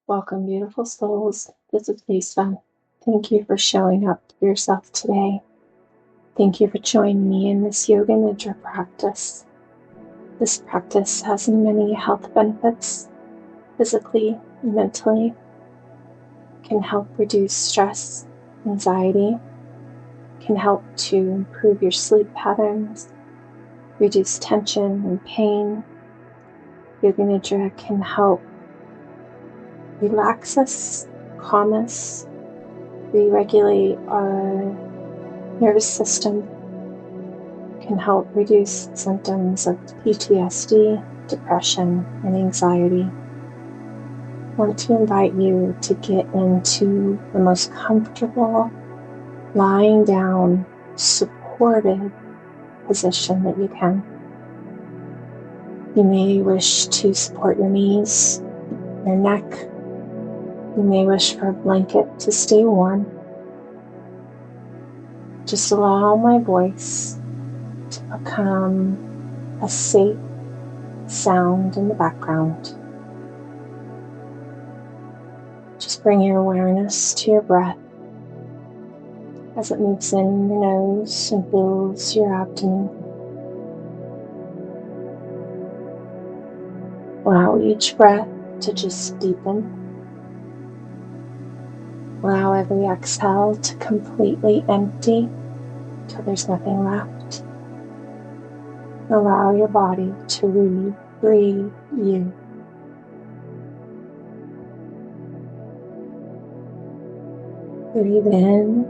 Welcome, beautiful souls. This is Lisa. Thank you for showing up for yourself today. Thank you for joining me in this Yoga Nidra practice. This practice has many health benefits, physically and mentally. It can help reduce stress, anxiety, can help to improve your sleep patterns, reduce tension and pain. Yoga Nidra can help relax us, calm us, re-regulate our nervous system, can help reduce symptoms of PTSD, depression, and anxiety. I want to invite you to get into the most comfortable, lying down, supported position that you can. You may wish to support your knees, your neck. You may wish for a blanket to stay warm. Just allow my voice to become a safe sound in the background. Just bring your awareness to your breath as it moves in your nose and fills your abdomen. Allow each breath to just deepen. Allow every exhale to completely empty until there's nothing left. Allow your body to re-breathe you. Breathe in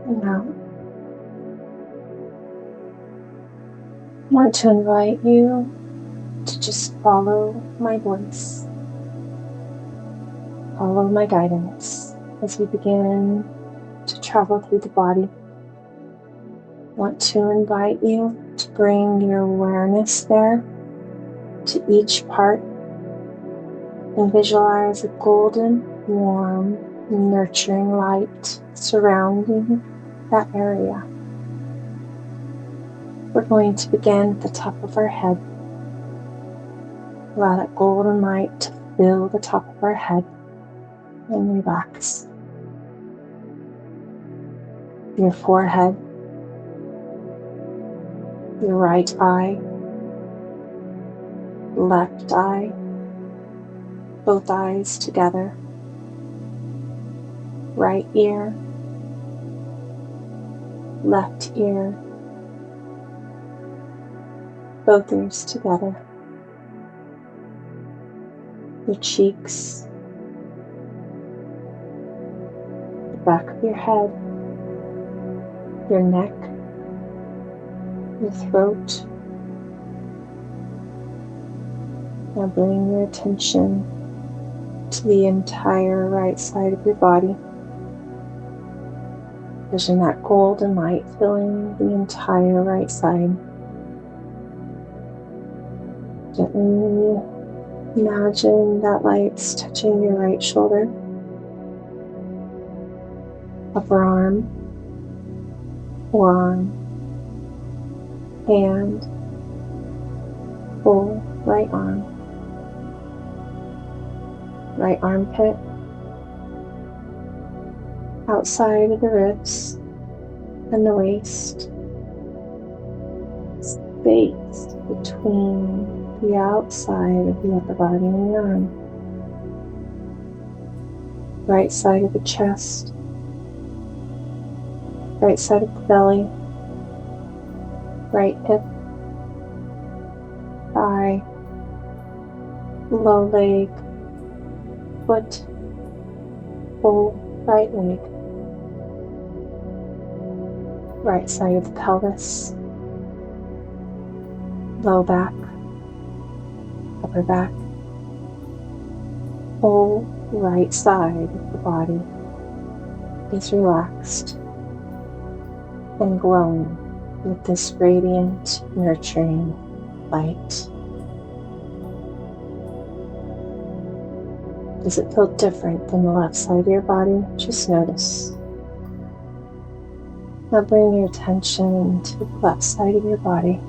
and out. I want to invite you to just follow my voice. Follow my guidance as we begin to travel through the body. I want to invite you to bring your awareness there to each part and visualize a golden, warm, nurturing light surrounding that area. We're going to begin at the top of our head. Allow that golden light to fill the top of our head. And relax. Your forehead, your right eye, left eye, both eyes together, right ear, left ear, both ears together, your cheeks, back of your head, your neck, your throat. Now bring your attention to the entire right side of your body. Vision that golden light filling the entire right side. Gently imagine that light's touching your right shoulder, upper arm, forearm, hand, full right arm, right armpit, outside of the ribs and the waist, space between the outside of the upper body and the arm, right side of the chest, right side of the belly, right hip, thigh, low leg, foot, full right leg, right side of the pelvis, low back, upper back, whole right side of the body is relaxed and glowing with this radiant, nurturing light. Does it feel different than the left side of your body? Just notice. Now bring your attention to the left side of your body.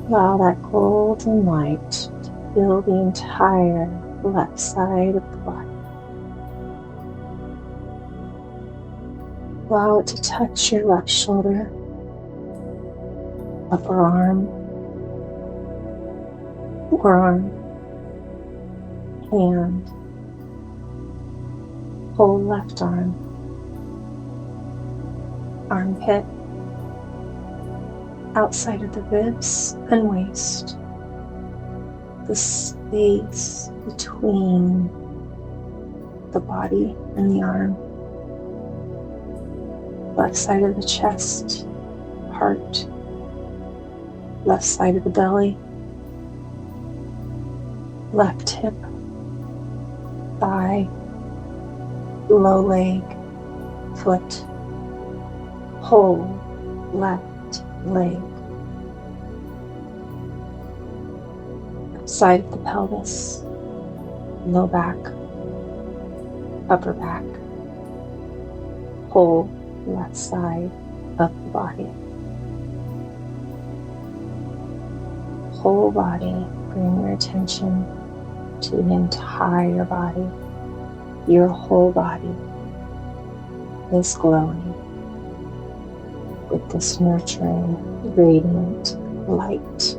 Allow that golden light to fill the entire left side of the body. Allow it to touch your left shoulder, upper arm, forearm, hand, whole left arm, armpit, outside of the ribs and waist, the space between the body and the arm, left side of the chest, heart, left side of the belly, left hip, thigh, low leg, foot, whole left leg, side of the pelvis, low back, upper back, whole left side of the body. Whole body, bring your attention to the entire body. Your whole body is glowing with this nurturing, radiant light.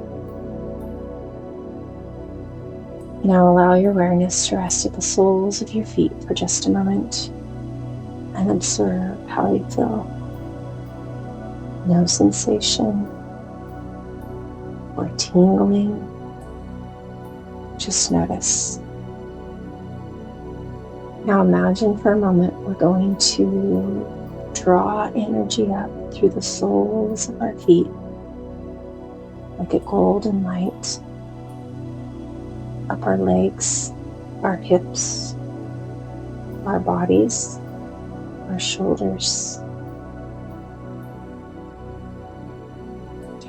Now allow your awareness to rest at the soles of your feet for just a moment and observe how you feel. No sensation or tingling, just notice. Now imagine for a moment we're going to draw energy up through the soles of our feet like a golden light, up our legs, our hips, our bodies, our shoulders,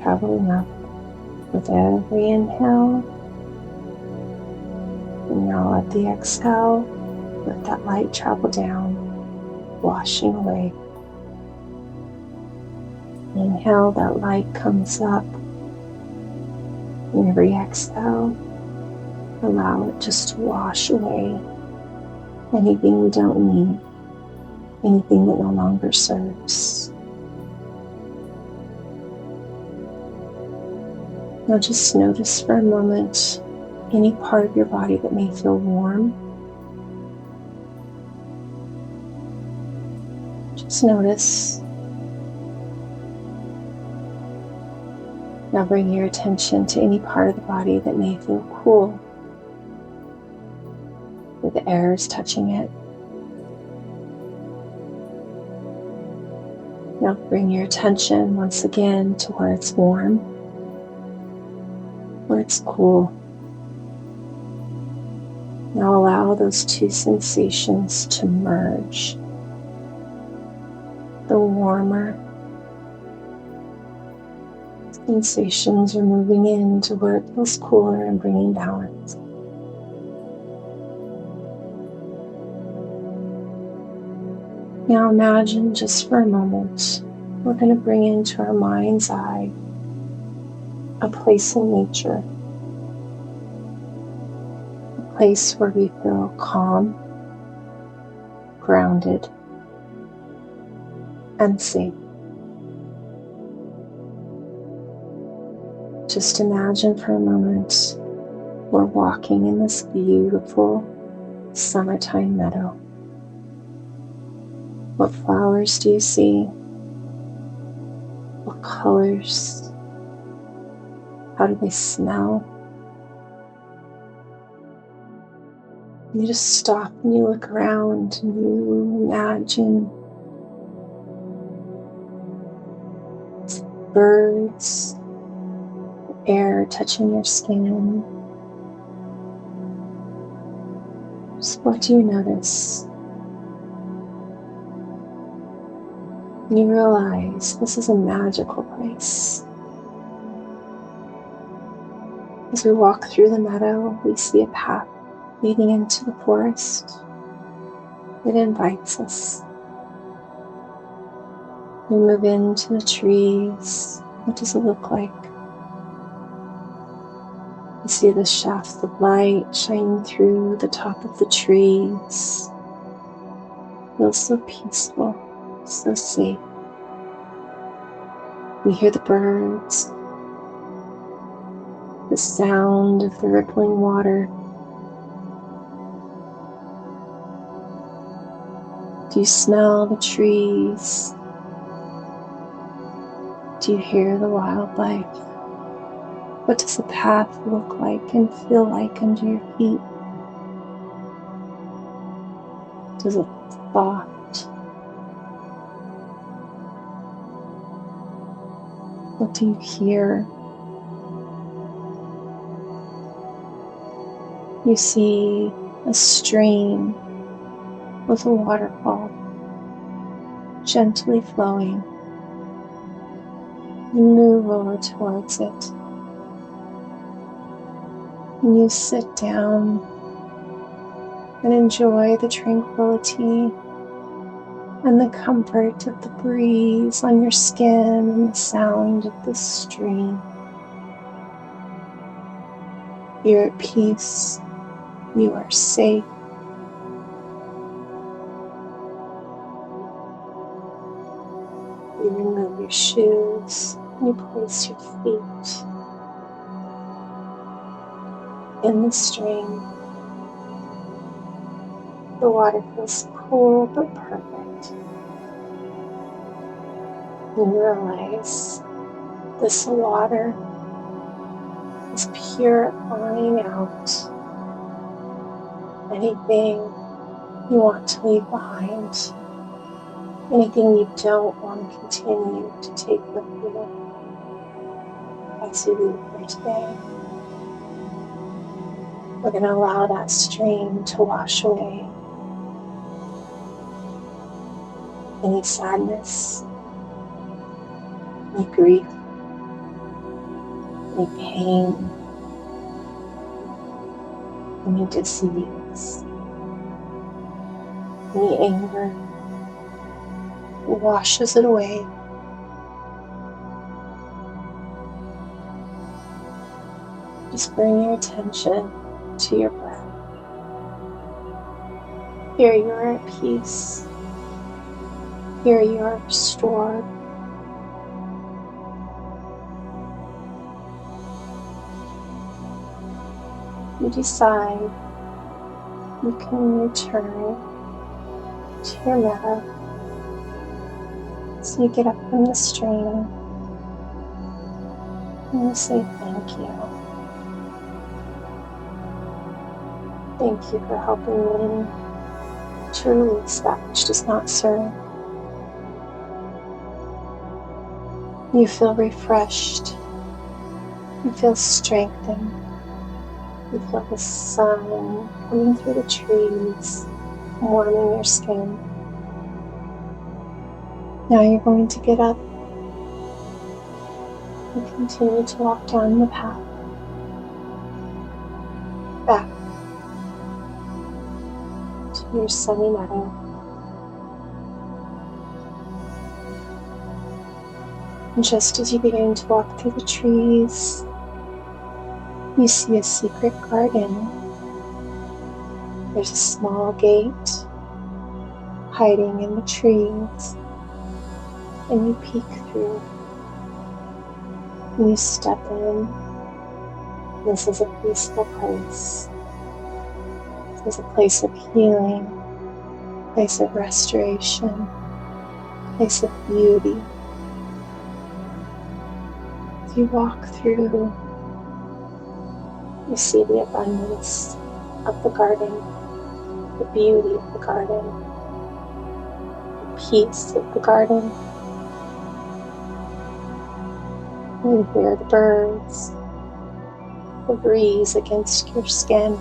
traveling up with every inhale, and now at the exhale, let that light travel down, washing away. Inhale, that light comes up. And every exhale, allow it just to wash away anything you don't need, anything that no longer serves. Now just notice for a moment any part of your body that may feel warm. Just notice. Now bring your attention to any part of the body that may feel cool, where the air is touching it. Now bring your attention once again to where it's warm, where it's cool. Now allow those two sensations to merge. The warmer sensations are moving into where it feels cooler and bringing balance. Now imagine just for a moment, we're going to bring into our mind's eye a place in nature, a place where we feel calm, grounded, and safe. Just imagine for a moment we're walking in this beautiful summertime meadow. What flowers do you see? What colors? How do they smell? You just stop and you look around and you imagine birds, air touching your skin. Just what do you notice? And you realize this is a magical place. As we walk through the meadow, we see a path leading into the forest. It invites us. We move into the trees. What does it look like? You see the shafts of light shining through the top of the trees. Feels so peaceful, so safe. You hear the birds, the sound of the rippling water. Do you smell the trees? Do you hear the wildlife? What does the path look like and feel like under your feet? Does it feel soft? What do you hear? You see a stream with a waterfall gently flowing. You move over towards it. And you sit down and enjoy the tranquility and the comfort of the breeze on your skin and the sound of the stream. You're at peace. You are safe. You remove your shoes and you place your feet in the stream. The water feels cool but perfect. You realize this water is purifying out anything you want to leave behind, anything you don't want to continue to take with you as you leave here today. We're going to allow that stream to wash away any sadness, any grief, any pain, any disease, any anger. It washes it away. Just bring your attention to your breath. Here you are at peace. Here you are restored. You decide you can return to your meadow. So you get up from the stream and you say thank you. Thank you for helping me to release that which does not serve. You feel refreshed. You feel strengthened. You feel the sun coming through the trees, warming your skin. Now you're going to get up and continue to walk down the path back to your sunny meadow. And just as you begin to walk through the trees, you see a secret garden. There's a small gate hiding in the trees, and you peek through. And you step in. This is a peaceful place. This is a place of healing, a place of restoration, a place of beauty. As you walk through, you see the abundance of the garden, the beauty of the garden, the peace of the garden. You hear the birds, the breeze against your skin.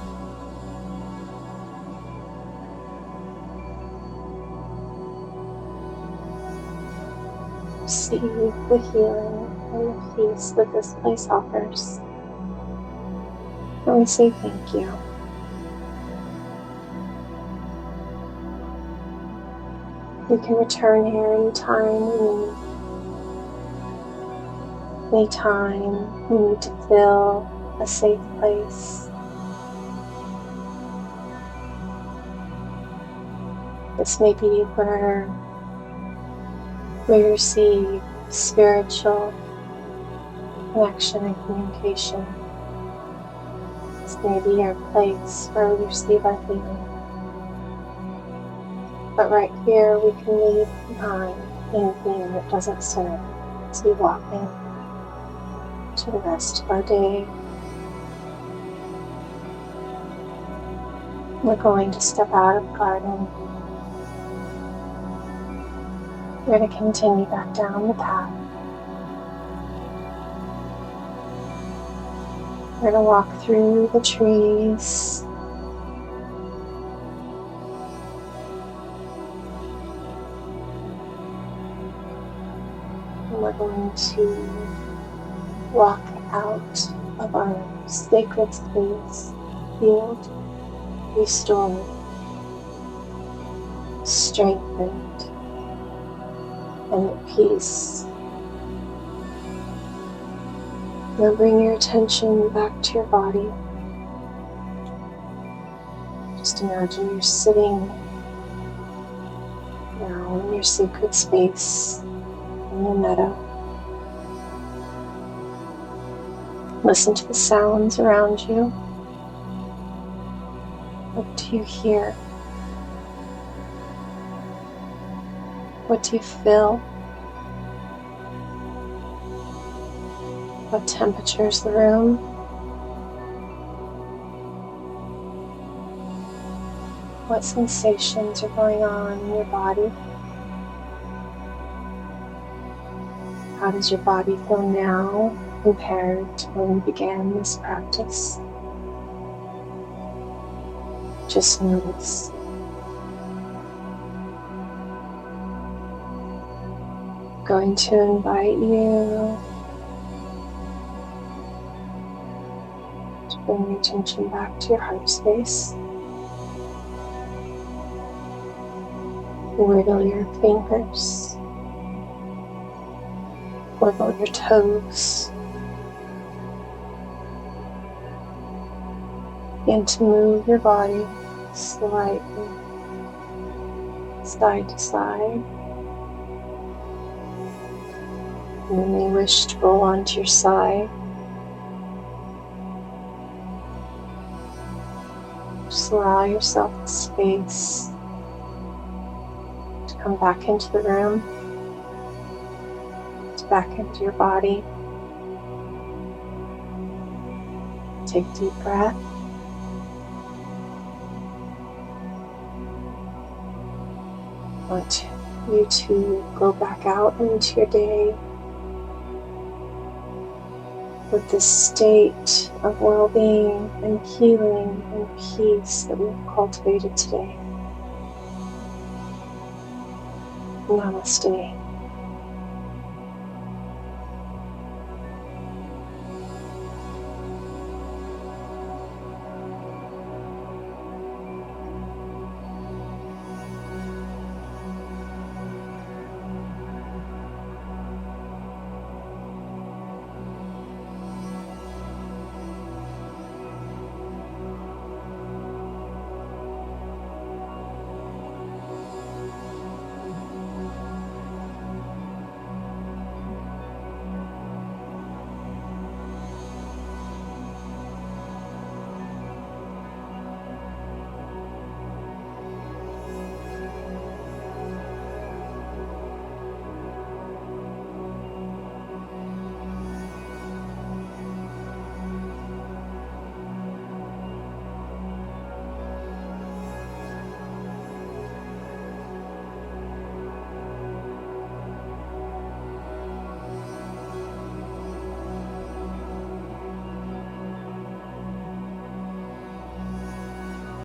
See the healing and the peace that this place offers. And we say thank you. We can return here anytime we need. Anytime we need to fill a safe place. This may be where we receive spiritual connection and communication. This may be our place where we receive our healing. But right here, we can leave behind anything that doesn't serve as we walk into the rest of our day. We're going to step out of the garden. We're going to continue back down the path. We're going to walk through the trees. And we're going to walk out of our sacred space, healed, restored, strengthened, and at peace. Now bring your attention back to your body. Just imagine you're sitting now in your sacred space in the meadow. Listen to the sounds around you. What do you hear? What do you feel? What temperature is the room? What sensations are going on in your body? How does your body feel now compared to when you began this practice? Just notice. I'm going to invite you to bring your attention back to your heart space. Wiggle your fingers. Wiggle your toes. Begin to move your body slightly, side to side. And when you wish to roll onto your side, just allow yourself the space to come back into the room, to back into your body. Take a deep breath. I want you to go back out into your day with this state of well-being and healing and peace that we've cultivated today. Namaste.